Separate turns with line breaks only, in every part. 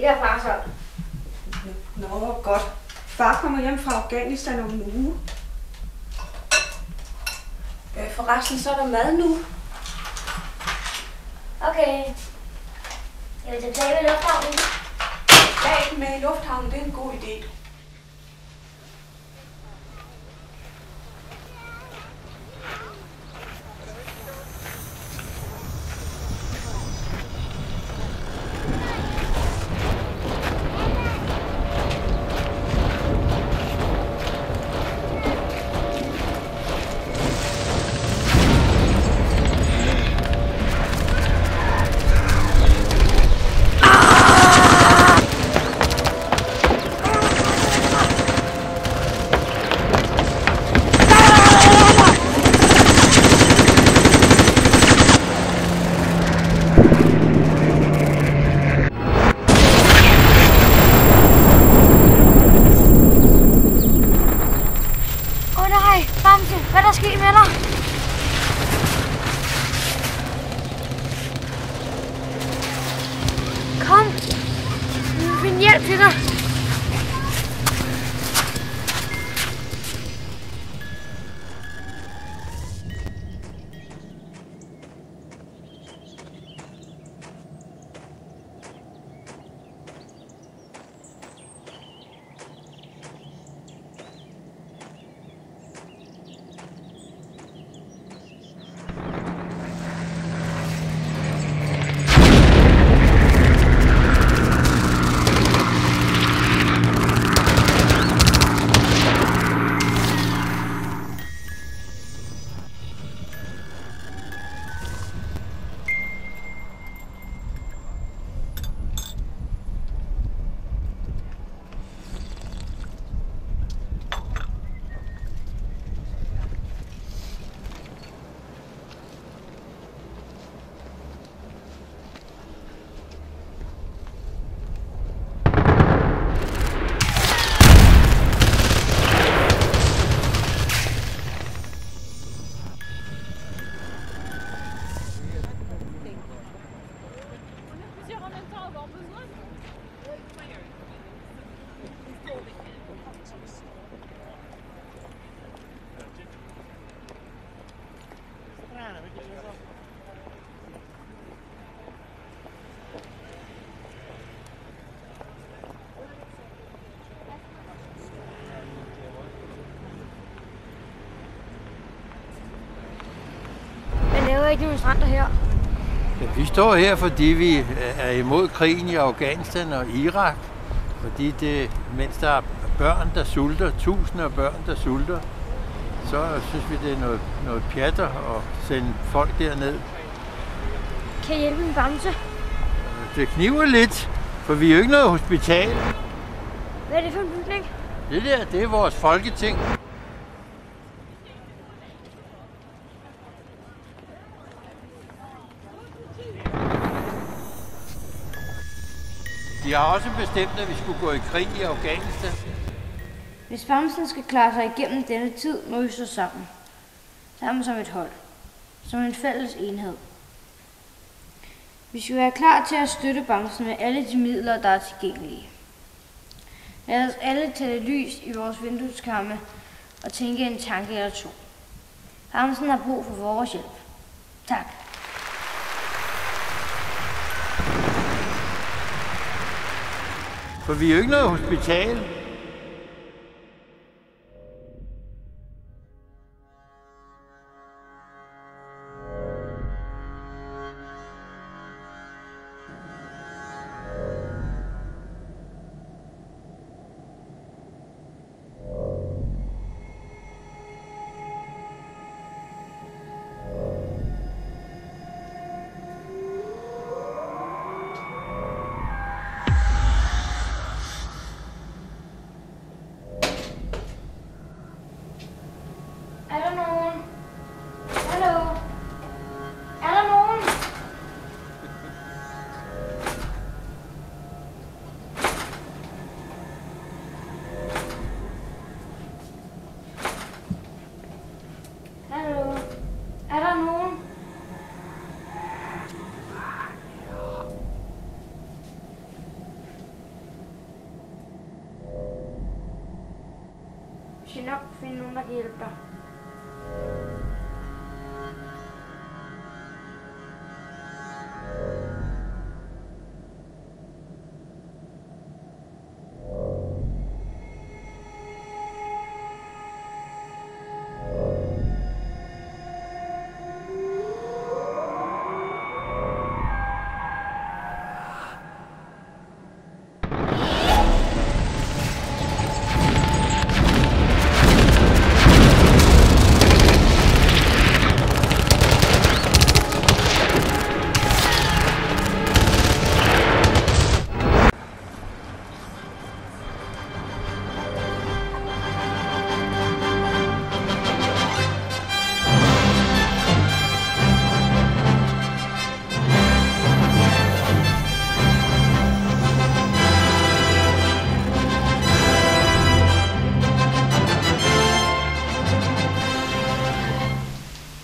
Det er far så.
Nå, godt. Far kommer hjem fra Afghanistan om en uge. Forresten, så er der mad nu.
Okay. Jeg vil tage med lufthavnen.
Ja, med i lufthavnen, det er en god idé.
Hvad er der sket med dig? Kom! Vi vil finde hjælp til dig. Hvad laver I demonstranter her?
Ja, vi står her, fordi vi er imod krigen i Afghanistan og Irak. Fordi det, mens der er børn, der sulter, tusinder af børn, der sulter, så synes vi, det er noget pjatter at sende folk derned.
Kan I hjælpe en bamse?
Det kniver lidt, for vi er jo ikke noget hospital.
Hvad er det for en bygning?
Det er vores folketing. De har også bestemt, at vi skulle gå i krig i Afghanistan.
Hvis bamsen skal klare sig igennem denne tid, må vi stå sammen. Sammen som et hold. Som en fælles enhed. Vi skal være klar til at støtte bamsen med alle de midler, der er tilgængelige. Lad os alle tænde lys i vores vindueskarme og tænke en tanke eller to. Bamsen har brug for vores hjælp. Tak.
For vi er jo ikke noget hospital.
nogen, der kan hjælpe dig.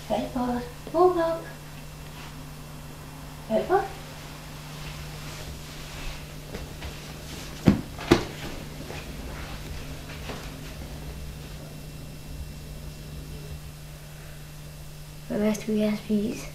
Albert, vågn op. Albert?
Hvad skal vi have at spise?